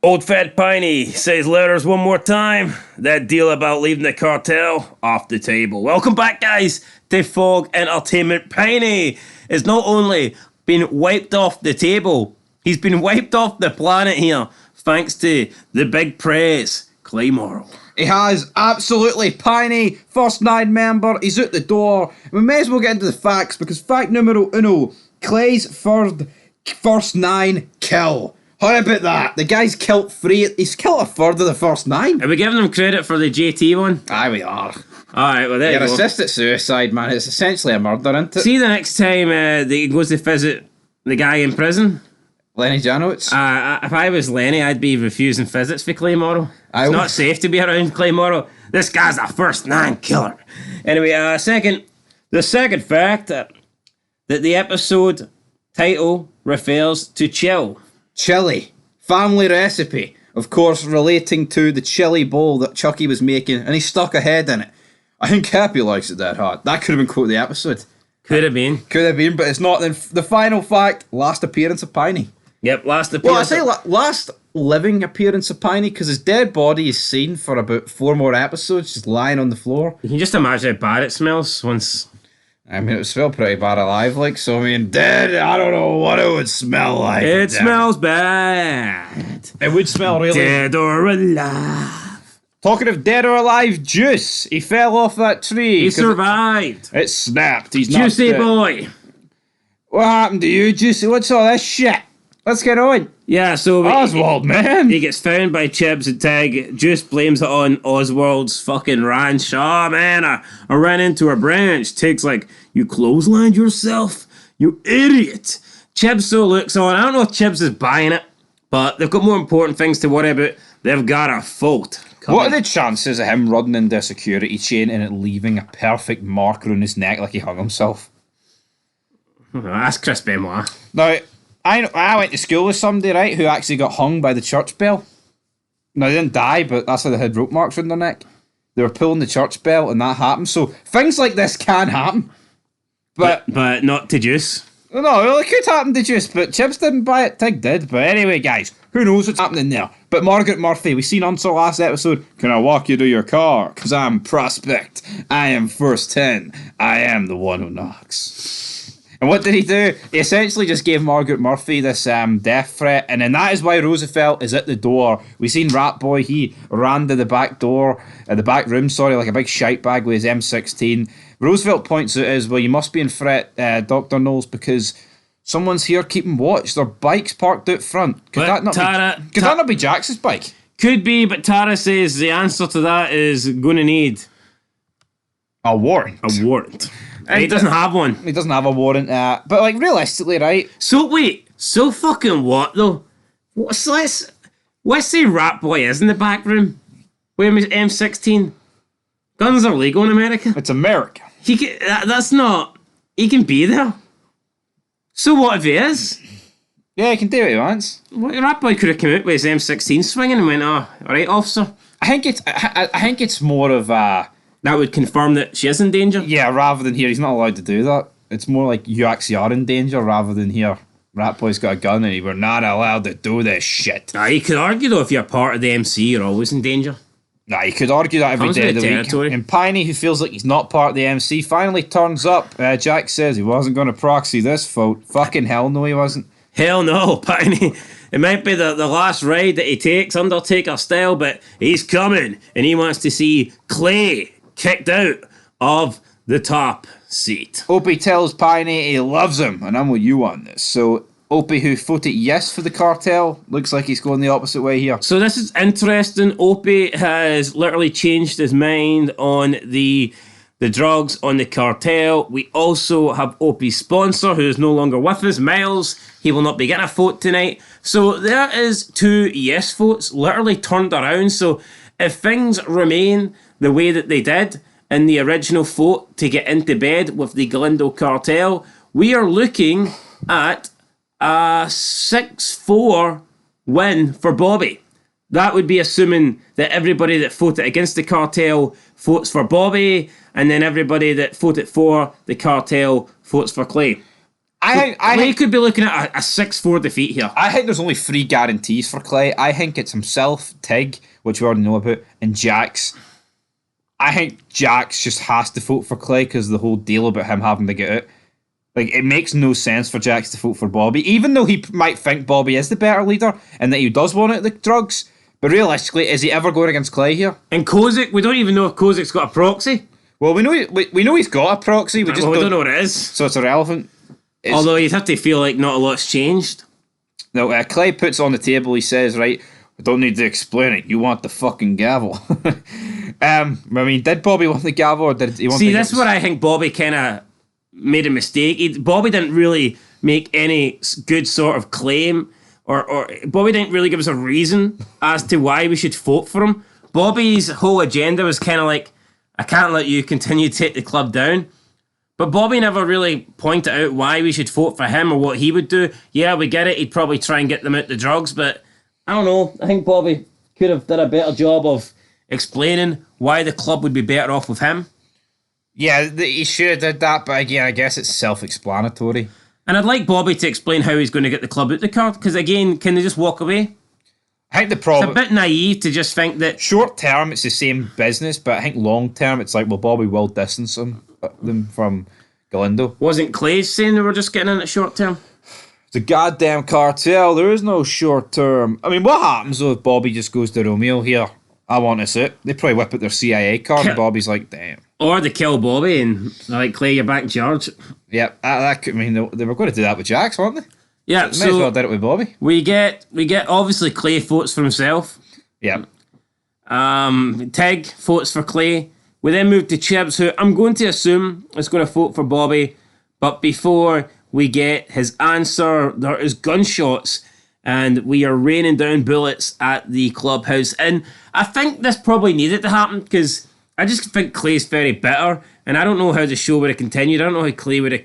Old Fat Piney says letters one more time. That deal about leaving the cartel off the table. Welcome back, guys, to Fog Entertainment. Piney is not only been wiped off the table, he's been wiped off the planet here, thanks to the big praise, Claymore. He has, absolutely. Piney, first 9 member, he's out the door. We may as well get into the facts, because fact numero uno, Clay's first 9 kill. How about that? The guy's killed 3, he's killed a third of the first 9. Are we giving him credit for the JT one? Aye, we are. Alright, well there you go. You're assisted suicide, man. It's essentially a murder, isn't it? See the next time he goes to visit the guy in prison? Lenny Janowitz? If I was Lenny, I'd be refusing visits for Claymore. It's not safe to be around Claymore. This guy's a first 9 killer. Anyway, the second fact that the episode title refers to chill. Chili. Family recipe. Of course, relating to the chili bowl that Chucky was making, and he stuck a head in it. I think Happy likes it that hard. That could have been quote of the episode. Could have been. Could have been, but it's not. Then the final fact, last appearance of Piney. Yep, last appearance. Well, I say last living appearance of Piney, because his dead body is seen for about 4 more episodes, just lying on the floor. You can just imagine how bad it smells once... I mean, it would smell pretty bad alive, like, so I mean, dead, I don't know what it would smell like. It smells bad. It would smell really... Dead or alive. Talking of dead or alive, Juice, he fell off that tree. He survived. It snapped, he's not Juicy dead. boy. What happened to you, Juicy? What's all this shit? Let's get on. Yeah, so... Oswald, man. He gets found by Chibs and Tig. Juice blames it on Oswald's fucking ranch. Oh, man, I ran into a branch. Tig's like, you clotheslined yourself? You idiot. Chibs so looks on. I don't know if Chibs is buying it, but they've got more important things to worry about. They've got a fault. What are the chances of him running into a security chain and it leaving a perfect mark around his neck like he hung himself? That's Chris Benoit. Now... I went to school with somebody, right, who actually got hung by the church bell. Now, they didn't die, but that's how they had rope marks around their neck. They were pulling the church bell, and that happened. So, things like this can happen. But not to Juice. No, well, it could happen to Juice, but Chips didn't buy it, Tig did. But anyway, guys, who knows what's happening there? But Margaret Murphy, we seen on our last episode, can I walk you to your car? Because I'm Prospect. I am first 10. I am the one who knocks. And what did he do? He essentially just gave Margaret Murphy this death threat, and then that is why Roosevelt is at the door. We seen Rat Boy, he ran to the back door, the back room, like a big shite bag with his M16. Roosevelt points out as well, you must be in threat, Dr. Knowles, because someone's here keeping watch. Their bike's parked out front. Could that not be Jax's bike? Could be, but Tara says the answer to that is going to need a warrant. A warrant. And he doesn't have one. He doesn't have a warrant. But like realistically, right? So wait, so fucking what though? Let's say Rat Boy is in the back room with his M16. Guns are legal in America. It's America. He can be there. So what if he is? Yeah, he can do what he wants. Well, Rat Boy could have come out with his M16 swinging and went, "Oh, all right, officer." I think it's more of a. That would confirm that she is in danger? Yeah, rather than here, he's not allowed to do that. It's more like you actually are in danger rather than here. Rat Boy's got a gun and we're not allowed to do this shit. You could argue though, if you're part of the MC, you're always in danger. You could argue that every day of the week. And Piney, who feels like he's not part of the MC, finally turns up. Jack says he wasn't going to proxy this vote. Fucking hell no, he wasn't. Hell no, Piney. It might be the last ride that he takes, Undertaker style, but he's coming and he wants to see Clay kicked out of the top seat. Opie tells Piney he loves him, and I'm with you on this. So Opie, who voted yes for the cartel, looks like he's going the opposite way here. So this is interesting. Opie has literally changed his mind on the drugs on the cartel. We also have Opie's sponsor, who is no longer with us, Miles. He will not be getting a vote tonight. So there is 2 yes votes literally turned around. So if things remain the way that they did in the original vote to get into bed with the Galindo cartel, we are looking at a 6-4 win for Bobby. That would be assuming that everybody that voted against the cartel votes for Bobby, and then everybody that voted for the cartel votes for Clay. I Clay think could be looking at a 6-4 defeat here. I think there's only 3 guarantees for Clay. I think it's himself, Tig, which we already know about, and Jax. I think Jax just has to vote for Clay because the whole deal about him having to get out. Like, it makes no sense for Jax to vote for Bobby, even though he might think Bobby is the better leader and that he does want out the drugs. But realistically, is he ever going against Clay here? And Kozak, we don't even know if Kozak's got a proxy. Well, we know he's got a proxy. We don't know what it is. So it's irrelevant. Although you'd have to feel like not a lot's changed. No, Clay puts on the table, he says, right, I don't need to explain it. You want the fucking gavel. I mean, did Bobby want the gavel or did he want See, the that's where I think Bobby kind of made a mistake. Bobby didn't really make any good sort of claim, or Bobby didn't really give us a reason as to why we should vote for him. Bobby's whole agenda was kind of like, I can't let you continue to take the club down. But Bobby never really pointed out why we should vote for him or what he would do. Yeah, we get it. He'd probably try and get them out the drugs, but I don't know. I think Bobby could have done a better job of explaining why the club would be better off with him. Yeah, he should have did that, but again, I guess it's self-explanatory. And I'd like Bobby to explain how he's going to get the club out the card, because again, can they just walk away? I think the problem... It's a bit naive to just think that... Short term, it's the same business, but I think long term, it's like, well, Bobby will distance them from Galindo. Wasn't Clay saying they were just getting in it short term? The goddamn cartel, there is no short term. I mean, what happens though if Bobby just goes to Romeo here? I want this out. They probably whip out their CIA card and Bobby's like, damn. Or they kill Bobby and they're like, Clay, you're back in charge. Yep, that could mean they were going to do that with Jax, weren't they? Yeah, so they may as well did it with Bobby. We get obviously Clay votes for himself. Yeah. Tig votes for Clay. We then move to Chibs, who I'm going to assume is going to vote for Bobby. But before we get his answer, there is gunshots and we are raining down bullets at the clubhouse. And I think this probably needed to happen because I just think Clay's very bitter and I don't know how the show would have continued. I don't know how Clay would have...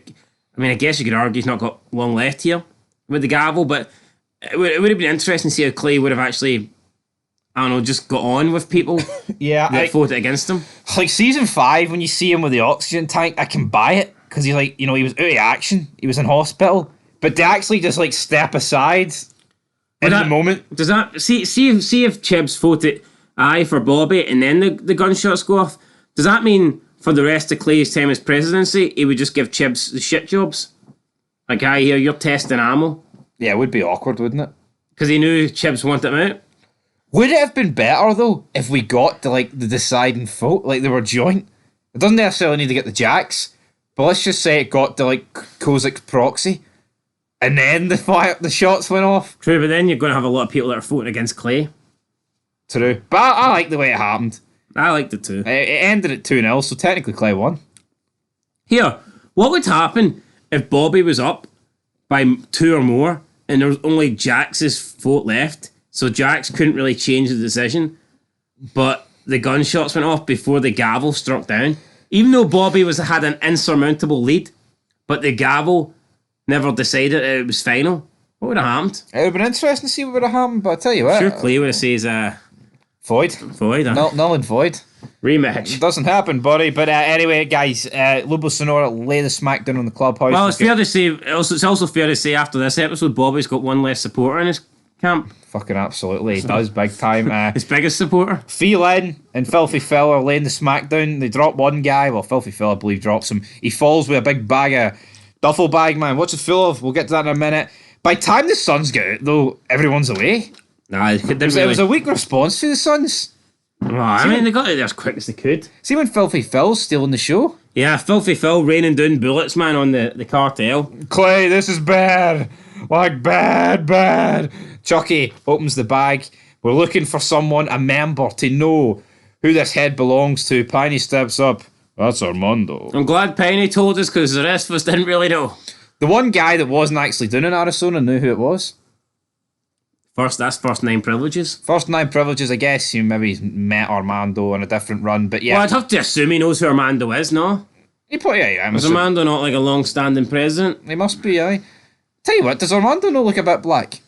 I mean, I guess you could argue he's not got long left here with the gavel, but it would have been interesting to see how Clay would have actually... I don't know, just got on with people that voted against him. Like season 5, when you see him with the oxygen tank, I can buy it because he's like, he was out of action, he was in hospital, but to actually just like step aside in the moment. Does that see if Chibs voted aye for Bobby and then the gunshots go off? Does that mean for the rest of Clay's time as presidency, he would just give Chibs the shit jobs? Like, aye, here you're testing ammo. Yeah, it would be awkward, wouldn't it? Because he knew Chibs wanted him out. Would it have been better, though, if we got to, like, the deciding vote? Like, they were joint. It doesn't necessarily need to get the Jax, but let's just say it got to, like, Kozak's proxy, and then the shots went off. True, but then you're going to have a lot of people that are voting against Clay. True. But I like the way it happened. I liked it too. It ended at 2-0, so technically Clay won. Here, what would happen if Bobby was up by 2 or more, and there was only Jax's vote left? So Jax couldn't really change the decision, but the gunshots went off before the gavel struck down. Even though Bobby had an insurmountable lead, but the gavel never decided it was final. What would have happened? It would have been interesting to see what would have happened, but I tell you what. Sure, Clay would have said, void. Void, null and void. Rematch. It doesn't happen, buddy. But anyway, guys, Lobos Sonora lay the smackdown on the clubhouse. Well, it's fair to say. It's also fair to say after this episode, Bobby's got one less supporter in his camp. Fucking absolutely, he does big time. His biggest supporter. Phelan and Filthy Phil are laying the smackdown. They drop one guy. Well, Filthy Phil, I believe, drops him. He falls with a big bag of duffel bag, man. What's it full of? We'll get to that in a minute. By the time the Suns get out, though, everyone's away. Nah, it was a weak response to the Suns. Oh, I mean, they got it there as quick as they could. See when Filthy Phil's stealing the show? Yeah, Filthy Phil raining down bullets, man, on the cartel. Clay, this is bad. Like, bad. Chucky opens the bag. We're looking for someone, a member, to know who this head belongs to. Piney steps up. That's Armando. I'm glad Piney told us because the rest of us didn't really know. The one guy that wasn't actually doing in Arizona knew who it was. That's first 9 privileges. First 9 privileges, I guess. You maybe met Armando on a different run, but yeah. Well, I'd have to assume he knows who Armando is, no? Is Armando not like a long-standing president? He must be, aye. Tell you what, does Armando not look a bit black?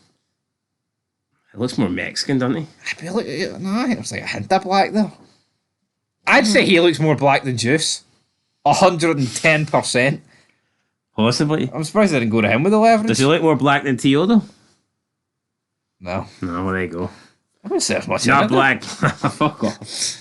He looks more Mexican, doesn't he? No, there's like a hint of black there. I'd say he looks more black than Juice. 110%. Possibly. I'm surprised they didn't go to him with the leverage. Does he look more black than T.O. though? No. No, well, there you go. I wouldn't say as much. Not black. Fuck off.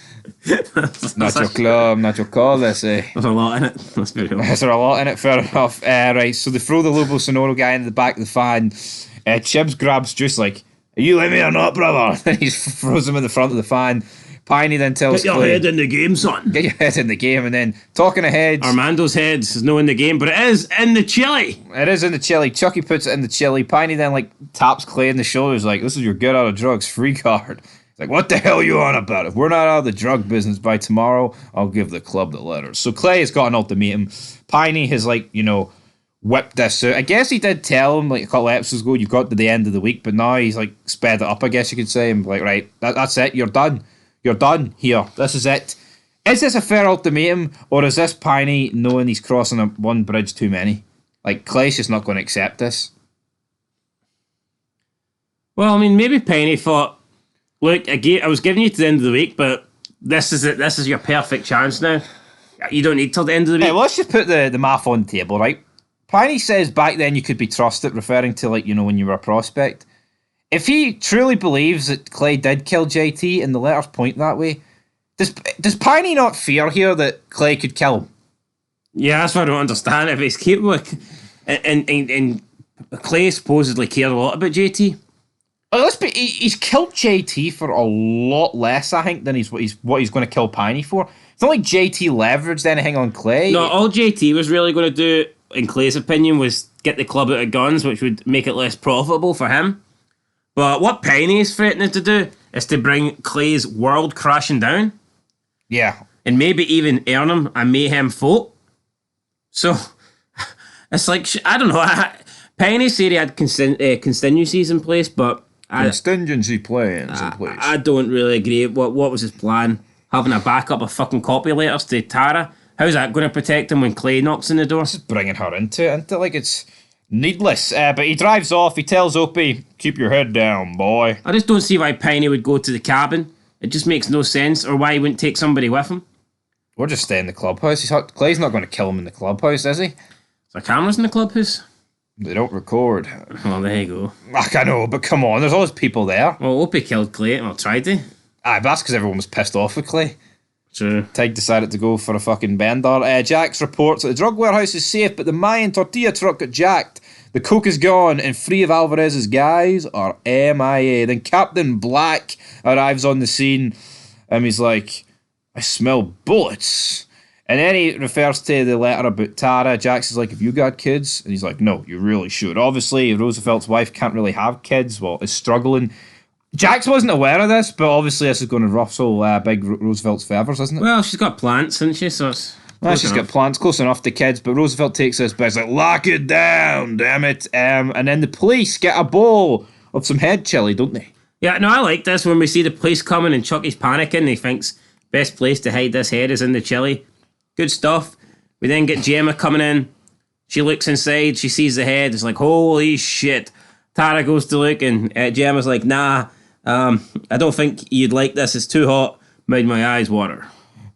Not your club, not your call, they say. There's a lot in it. That's very real. Is there a lot in it? Fair enough. Right, so they throw the Lobos Sonoro guy into the back of the fan. Chibs grabs Juice like, are you with me or not, brother? And he throws him in the front of the fan. Piney then tells Get your Clay, head in the game, son. get your head in the game. And then, talking ahead, Armando's head is no in the game, but it is in the chili. it is in the chili. Chucky puts it in the chili. Piney then like taps Clay in the shoulders like, this is your get out of drugs free card. He's like, what the hell are you on about? If we're not out of the drug business by tomorrow, I'll give the club the letters. So Clay has got an ultimatum. Piney has whipped this out. I guess he did tell him like a couple of episodes ago, you've got to the end of the week, but now he's like sped it up, I guess you could say, and like, right, that's it, you're done. You're done here. This is it. Is this a fair ultimatum, or is this Piney knowing he's crossing one bridge too many? Like, Clay's just not going to accept this. Well, I mean, maybe Piney thought, look, I was giving you to the end of the week, but this is it. This is your perfect chance now. You don't need till the end of the week. Hey, well, let's just put the math on the table, right? Piney says back then you could be trusted, referring to, like, when you were a prospect. If he truly believes that Clay did kill JT and the letters point that way, does Piney not fear here that Clay could kill him? Yeah, that's what I don't understand. If he's capable, and Clay supposedly cared a lot about JT. He's killed JT for a lot less, I think, than what he's going to kill Piney for. It's not like JT leveraged anything on Clay. No, all JT was really going to do, in Clay's opinion, was get the club out of guns, which would make it less profitable for him. But what Piney is threatening to do is to bring Clay's world crashing down. Yeah. And maybe even earn him a mayhem vote. So, it's like, I don't know. Piney said he had contingencies in place, but contingency plans in place. I don't really agree. What was his plan? Having a backup of fucking copy letters to Tara? How's that going to protect him when Clay knocks on the door? Just bringing her into it, like it's needless. But he drives off. He tells Opie, keep your head down, boy. I just don't see why Piney would go to the cabin. It just makes no sense. Or why he wouldn't take somebody with him. Or just stay in the clubhouse. Clay's not going to kill him in the clubhouse, is he? Is there cameras in the clubhouse? They don't record. Well, there you go. I know, but come on, there's always people there. Well, Opie killed Clay. Well, tried to. But that's because everyone was pissed off with Clay. True. Tig decided to go for a fucking bender. Jax reports that the drug warehouse is safe, but the Mayan tortilla truck got jacked. The coke is gone, and 3 of Alvarez's guys are MIA. Then Captain Black arrives on the scene, and he's like, I smell bullets. And then he refers to the letter about Tara. Jax is like, have you got kids? And he's like, no, you really should. Obviously, Roosevelt's wife can't really have kids, well, is struggling. Jax wasn't aware of this, but obviously this is going to ruffle Big Roosevelt's feathers, isn't it? Well, she's got plants, hasn't she? So it's she's got plants, close enough to kids, but Roosevelt takes this, but he's like, lock it down, damn it. And then the police get a bowl of some head chili, don't they? Yeah, no, I like this. When we see the police coming and Chucky's panicking, he thinks best place to hide this head is in the chili. Good stuff. We then get Gemma coming in. She looks inside. She sees the head. It's like, holy shit. Tara goes to look, and Gemma's like, nah, I don't think you'd like this. It's too hot. Made my eyes water.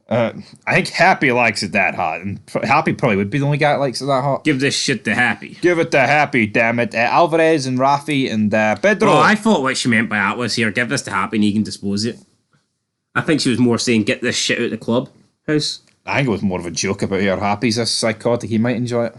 I think Happy likes it that hot. And Happy probably would be the only guy that likes it that hot. Give this shit to Happy. Give it to Happy, damn it. Alvarez and Rafi and Pedro. Oh, I thought what she meant by that was, here, give this to Happy and he can dispose it. I think she was more saying, get this shit out of the club house. I think it was more of a joke about how Happy's a psychotic. He might enjoy it.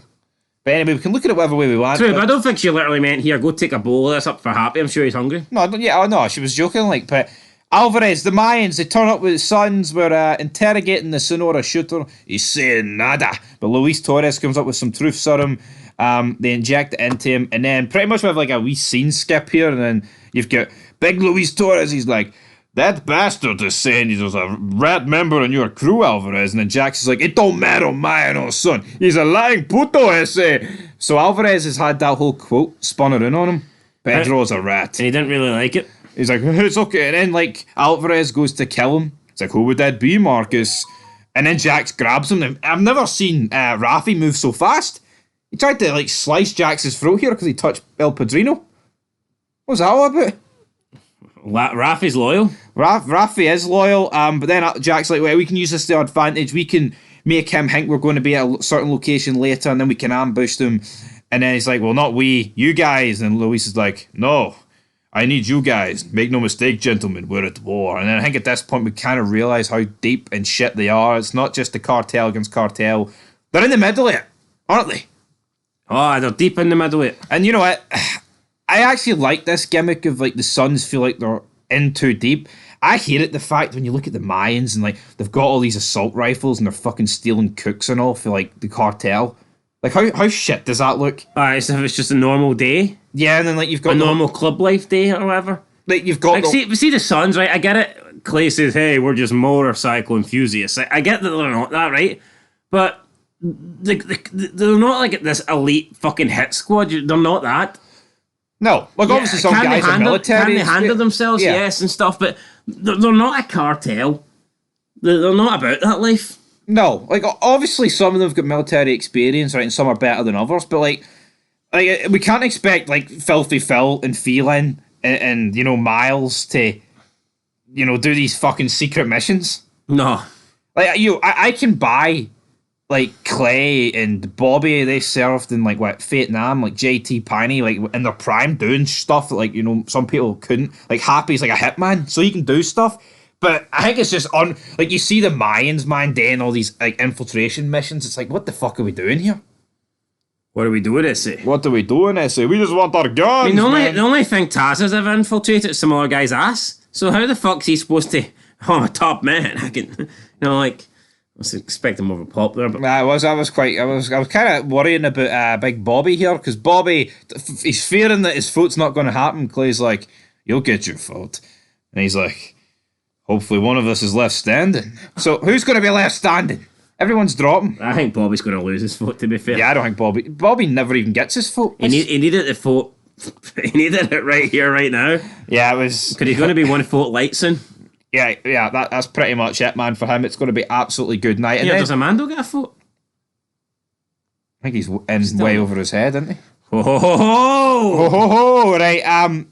But anyway, we can look at it whatever way we want. True, but I don't think she literally meant, here, go take a bowl of this up for Happy. I'm sure he's hungry. No, she was joking. But Alvarez, the Mayans, they turn up with his sons. We're interrogating the Sonora shooter. He's saying nada. But Luis Torres comes up with some truth serum. They inject it into him. And then pretty much we have like a wee scene skip here. And then you've got Big Luis Torres. He's like, that bastard is saying he was a rat member in your crew, Alvarez. And then Jax is like, it don't matter, Mayano, son. He's a lying puto, ese. So Alvarez has had that whole quote spun around on him. Pedro's a rat. And he didn't really like it. He's like, it's okay. And then, like, Alvarez goes to kill him. It's like, who would that be, Marcus? And then Jax grabs him. And I've never seen Rafi move so fast. He tried to, like, slice Jax's throat here because he touched El Padrino. What was that all about? Rafi's loyal. Rafi is loyal, but then Jack's like, well, we can use this to our advantage. We can make him think we're going to be at a certain location later, and then we can ambush them. And then he's like, well, not we, you guys. And Luis is like, no, I need you guys. Make no mistake, gentlemen, we're at war. And then I think at this point we kind of realise how deep and shit they are. It's not just the cartel against cartel. They're in the middle of it, aren't they? Oh, they're deep in the middle of it. And you know what? I actually like this gimmick of like the Suns feel like they're in too deep. I hate it, the fact when you look at the Mayans and like they've got all these assault rifles and they're fucking stealing cooks and all for like the cartel. Like how shit does that look? As if it's just a normal day. Yeah, and then like you've got a normal club life day or whatever. Like you've got see the Suns, right? I get it. Clay says, "Hey, we're just motorcycle enthusiasts." I get that they're not that, right? But they're not like this elite fucking hit squad. They're not that. No, like obviously some guys are military. Can they handle themselves? Yeah. Yes, and stuff. But they're not a cartel. They're not about that life. No, like obviously some of them have got military experience, right, and some are better than others. But like we can't expect like Filthy Phil and Phelan and you know Miles to, you know, do these fucking secret missions. No, like I can buy like Clay and Bobby. They served in like what Vietnam, like JT Piney, like in their prime, doing stuff that like you know some people couldn't. Like Happy's like a hitman, so he can do stuff. But I think it's just like you see the Mayans, man, doing all these like infiltration missions. It's like, what the fuck are we doing here? What are we doing, Issy? What are we doing, Issy? We just want our guns. I mean, the only thing Taz has ever infiltrated is some other guy's ass. So how the fuck's he supposed to? Oh, I'm a top man. I can, you know, like I was expecting more of a pop there, but I was kind of worrying about Big Bobby here because Bobby, he's fearing that his foot's not going to happen. Clay's like, you'll get your foot, and he's like, hopefully one of us is left standing. So who's going to be left standing? Everyone's dropping. I think Bobby's going to lose his foot, to be fair. Yeah, I don't think Bobby never even gets his foot. He needed the foot. He needed it right here, right now. Yeah, it was... Because he's going to be 1 foot late soon. Yeah, that's pretty much it, man, for him. It's going to be absolutely good night. And does Amando get a foot? I think he's way over his head, isn't he? Ho, ho, ho, ho! Ho, ho, ho! Right,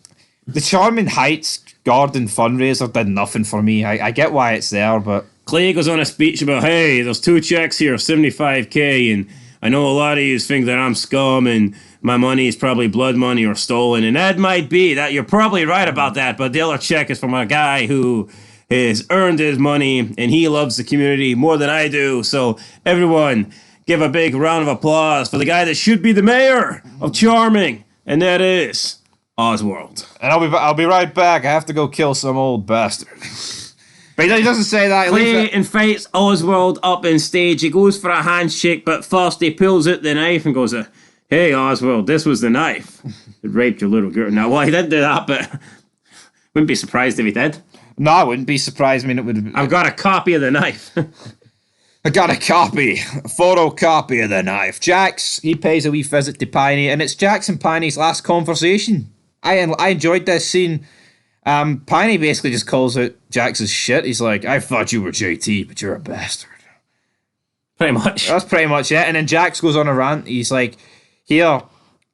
the Charming Heights Garden fundraiser did nothing for me. I get why it's there, but... Clay goes on a speech about, hey, there's 2 checks here, $75,000, and I know a lot of you think that I'm scum and my money is probably blood money or stolen, and that might be that. You're probably right about that, but the other check is from a guy who has earned his money, and he loves the community more than I do, so everyone give a big round of applause for the guy that should be the mayor of Charming, and that is Oswald. And I'll be right back. I have to go kill some old bastard. But he doesn't say that. Clay invites Oswald up on stage. He goes for a handshake, but first he pulls out the knife and goes, hey, Oswald, this was the knife that raped your little girl. Now, well, he didn't do that, but wouldn't be surprised if he did. No, I wouldn't be surprised. I mean, it would. I've got a copy of the knife. I got a photocopy of the knife. Jax, he pays a wee visit to Piney, and it's Jax and Piney's last conversation. I enjoyed this scene. Piney basically just calls out Jax's shit. He's like, I thought you were JT, but you're a bastard. Pretty much. That's pretty much it. And then Jax goes on a rant. He's like, here,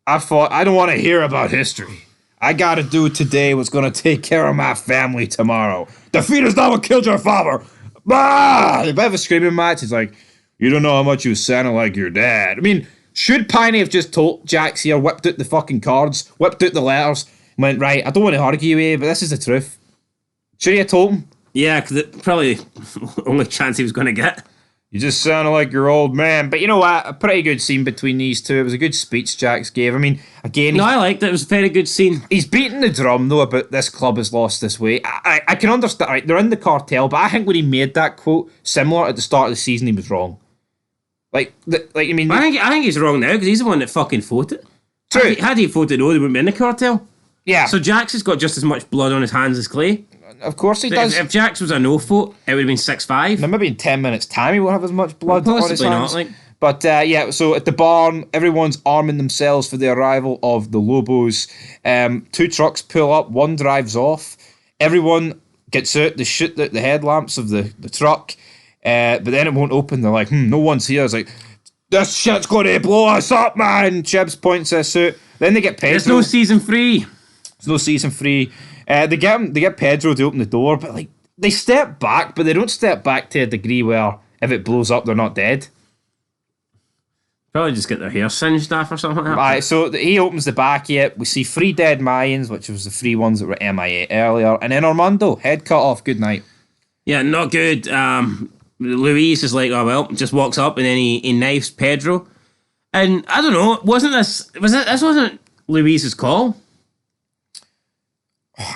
I don't want to hear about history. I gotta do today what's gonna take care of my family tomorrow. Defeat is not what killed your father. Ah! A bit of a screaming match. He's like, you don't know how much you sounded like your dad. I mean, should Piney have just told Jax here, whipped out the fucking cards, whipped out the letters, went, right, I don't want to argue with you, but this is the truth. Should he have told him? Yeah, because it's probably the only chance he was going to get. You just sounded like your old man. But you know what? A pretty good scene between these two. It was a good speech Jax gave. I mean, again... No, I liked it. It was a very good scene. He's beating the drum, though, about this club has lost this way. I can understand, right, they're in the cartel, but I think when he made that quote, similar at the start of the season, he was wrong. I think he's wrong now, because he's the one that fucking voted. True. Had he voted no, they wouldn't be in the cartel. Yeah. So Jax has got just as much blood on his hands as Clay. Of course he does. If Jax was a no vote, it would have been 6-5. Now, maybe in 10 minutes' time he won't have as much blood on his hands. Not, like. But yeah, so at the barn, everyone's arming themselves for the arrival of the Lobos. 2 trucks pull up, 1 drives off. Everyone gets out to shoot the headlamps of the truck, but then it won't open. They're like, no one's here. It's like, this shit's going to blow us up, man. Chibs points this out. Then they get Pedro. There's no season 3. There's no season 3. They get Pedro to open the door, but like they step back, but they don't step back to a degree where if it blows up, they're not dead. Probably just get their hair singed off or something like that. Right, so he opens the back of it. We see 3 dead Mayans, which was the 3 ones that were MIA earlier. And then Armando, head cut off. Good night. Yeah, not good. Luis is like, oh well, just walks up and then he knifes Pedro. And I don't know, this wasn't Luis's call?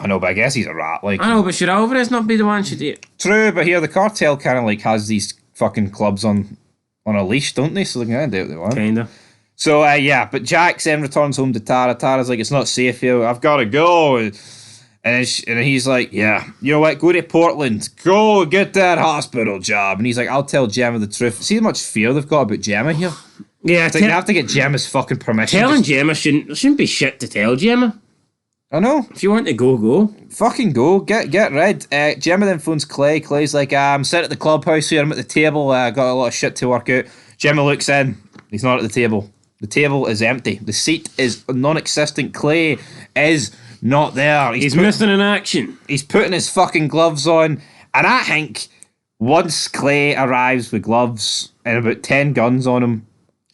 I know, but I guess he's a rat. Like, I know, but should Alvarez not be the one should do it? True, but here the cartel kind of like has these fucking clubs on a leash, don't they? So they can do what they want. Kinda. So, yeah, but Jax then returns home to Tara. Tara's like, it's not safe here. I've got to go. And he's like, yeah, you know what? Go to Portland. Go get that hospital job. And he's like, I'll tell Gemma the truth. See how much fear they've got about Gemma here? Yeah, it's like they have to get Gemma's fucking permission. Telling Gemma shouldn't be shit to tell Gemma. I know. If you want to go. Fucking go. Get rid. Gemma then phones Clay. Clay's like, I'm sitting at the clubhouse here. I'm at the table. Got a lot of shit to work out. Gemma looks in. He's not at the table. The table is empty. The seat is non-existent. Clay is not there. He's missing in action. He's putting his fucking gloves on. And I think once Clay arrives with gloves and about 10 guns on him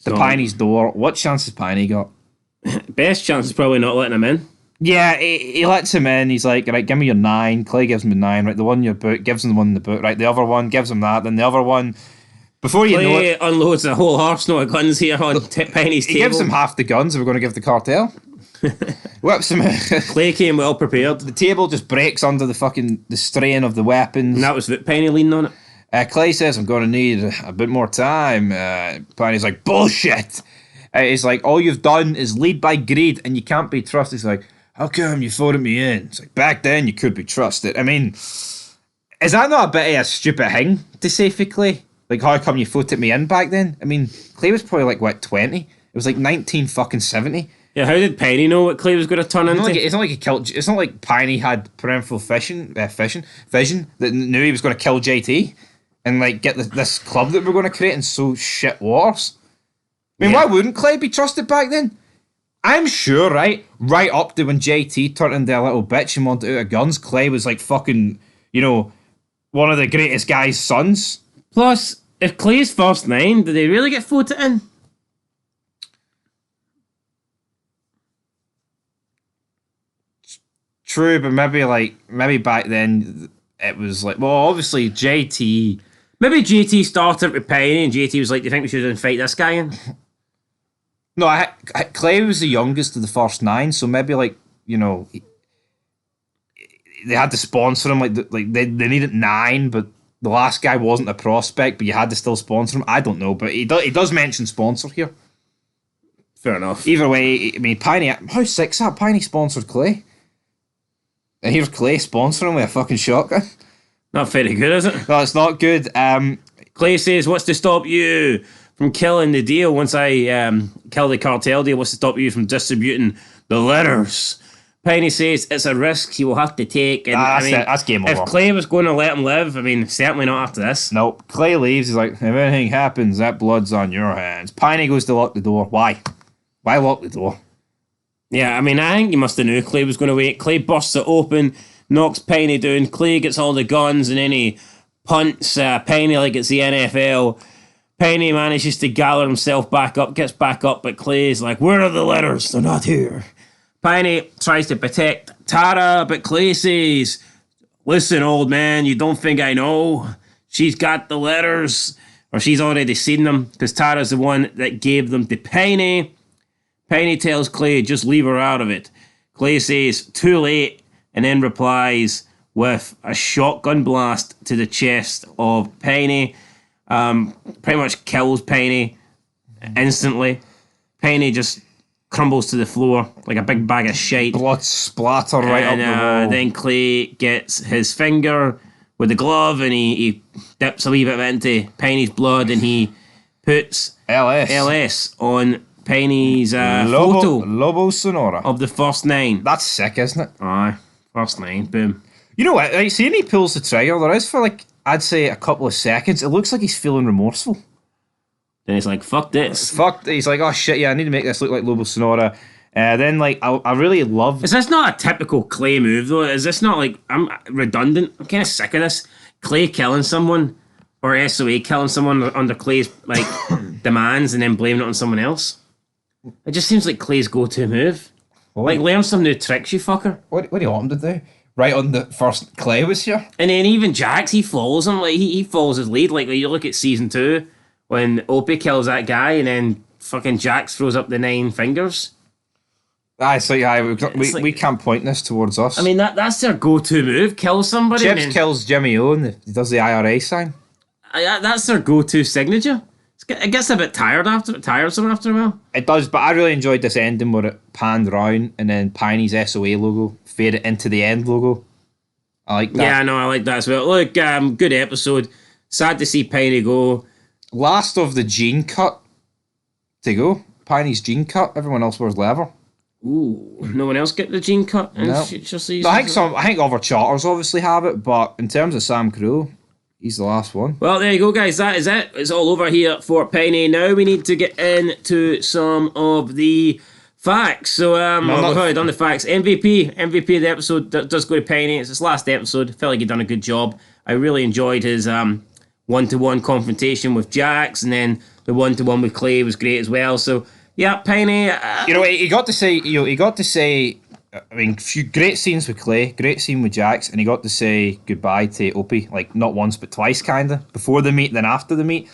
to Piney's door, what chance has Piney got? Best chance is probably not letting him in. Yeah, he lets him in. He's like, right, give me your 9. Clay gives him a 9. Right, the one in your boot, gives him the one in the boot. Right, the other one, gives him that. Then the other one, before you know it, unloads a whole arsenal of guns here on Piney's table. He gives him half the guns we're going to give the cartel. Whips him. Clay came well prepared. The table just breaks under the strain of the weapons. And that was Piney leaning on it. Clay says, I'm going to need a bit more time. Piney's like, bullshit. He's like, all you've done is lead by greed and you can't be trusted. He's like, how come you voted me in? It's like, back then you could be trusted. I mean, is that not a bit of a stupid thing to say for Clay? Like, how come you voted me in back then? I mean, Clay was probably like, what, 20? It was like 1970. Yeah, how did Piney know what Clay was going to turn into? It's not like he killed. It's not like Piney had parental vision that knew he was going to kill JT and like get this club that we're going to create and sow shit wars. I mean, why wouldn't Clay be trusted back then? I'm sure, right up to when JT turned into a little bitch and wanted out of guns, Clay was like fucking, one of the greatest guy's sons. Plus, if Clay's first 9, did they really get voted in? True, but maybe back then it was like, well, obviously JT. Maybe JT started with Piney and JT was like, do you think we should fight this guy in? No, Clay was the youngest of the first 9, so maybe they had to sponsor him. They needed 9, but the last guy wasn't a prospect, but you had to still sponsor him. I don't know, but he does mention sponsor here. Fair enough. Either way, I mean, Piney, how sick's that? Piney sponsored Clay. And here's Clay sponsoring him with a fucking shotgun. Not very good, is it? No, it's not good. Clay says, what's to stop you from killing the deal? Once I kill the cartel deal, what's to stop you from distributing the letters? Piney says it's a risk he will have to take. And that's game over. If Clay was going to let him live, I mean, certainly not after this. Nope. Clay leaves. He's like, if anything happens, that blood's on your hands. Piney goes to lock the door. Why? Why lock the door? Yeah, I mean, I think he must have knew Clay was going to wait. Clay busts it open, knocks Piney down. Clay gets all the guns, and then he punts Piney like it's the NFL. Piney manages to gather himself back up, gets back up, but Clay's like, where are the letters? They're not here. Piney tries to protect Tara, but Clay says, listen, old man, you don't think I know? She's got the letters, or she's already seen them, because Tara's the one that gave them to Piney. Piney tells Clay, just leave her out of it. Clay says, too late, and then replies with a shotgun blast to the chest of Piney. Pretty much kills Piney instantly. Piney just crumbles to the floor like a big bag of shite. Blood splatter right up the wall. Then Clay gets his finger with the glove and he dips a wee bit into Piney's blood and he puts LS on Piney's photo. Lobos Sonora. Of the first 9. That's sick, isn't it? Aye. First 9. Boom. You know what? See, when he pulls the trigger, there is for I'd say a couple of seconds, it looks like he's feeling remorseful. Then he's like, fuck this. He's like, oh shit, yeah, I need to make this look like Lobos Sonora. Then, I really love... Is this not a typical Clay move, though? Is this not, I'm redundant? I'm kind of sick of this. Clay killing someone Or SOA killing someone under Clay's like demands and then blaming it on someone else. It just seems like Clay's go-to move. Like, learn some new tricks, you fucker. What do you want him to do? Right on the first Clay was here? And then even Jax, he follows him. Like, he follows his lead. Like, when you look at season 2, when Opie kills that guy and then fucking Jax throws up the 9 fingers. Aye, so yeah, we can't point this towards us. I mean, that's their go-to move. Kill somebody. Chips kills Jimmy O and he does the IRA sign. That's their go-to signature. It gets a bit tiresome after a while. It does, but I really enjoyed this ending where it panned round and then Piney's SOA logo faded into the end logo. I like that. Yeah, no, I like that as well. Look, good episode. Sad to see Piney go. Last of the gene cut to go. Piney's gene cut. Everyone else wears leather. Ooh, no one else get the gene cut in No. future seasons? I think other charters obviously have it, but in terms of Sam Crow, he's the last one. Well, there you go, guys. That is it. It's all over here for Piney. Now we need to get into some of the facts. So, we've already done the facts. MVP of the episode does go to Piney. It's his last episode. I felt like he'd done a good job. I really enjoyed his one-to-one confrontation with Jax, and then the one-to-one with Clay was great as well. So, yeah, Piney. He got to say. I mean, few great scenes with Clay, great scene with Jax, and he got to say goodbye to Opie, like not once but twice, kinda before the meet, then after the meet,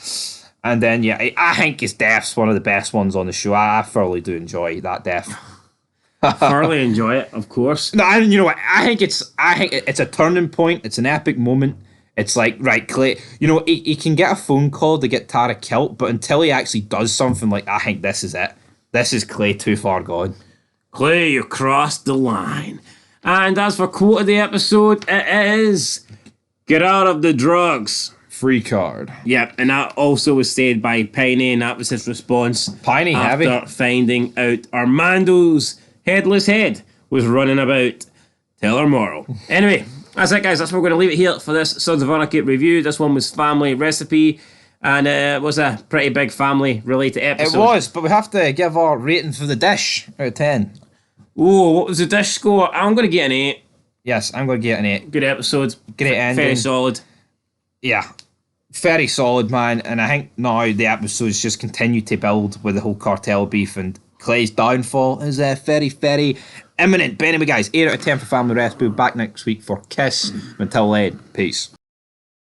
and then yeah, I think his death's one of the best ones on the show. I thoroughly do enjoy that death. Thoroughly enjoy it, of course. No, and you know what? I think it's a turning point. It's an epic moment. It's like, right, Clay, you know, he can get a phone call to get Tara killed, but until he actually does something, like, I think this is it. This is Clay too far gone. Clay, you crossed the line. And as for quote of the episode, it is, get out of the drugs. Free card. Yep, and that also was said by Piney, and that was his response. Piney after heavy. Finding out Armando's headless head was running about. Tell her moral. Anyway, that's it, guys. That's where we're going to leave it here for this Sons of Anarchy review. This one was Family Recipe, and it was a pretty big family-related episode. It was, but we have to give our rating for the dish out of 10. Oh, what was the dish score? I'm going to get an 8. Yes, I'm going to get an 8. Good episode. Great ending. Very solid. Yeah, very solid, man. And I think now the episodes just continue to build with the whole cartel beef, and Clay's downfall is very, very imminent. But anyway, guys, 8 out of 10 for Family Recipe. Back next week for Kiss. Until then, peace.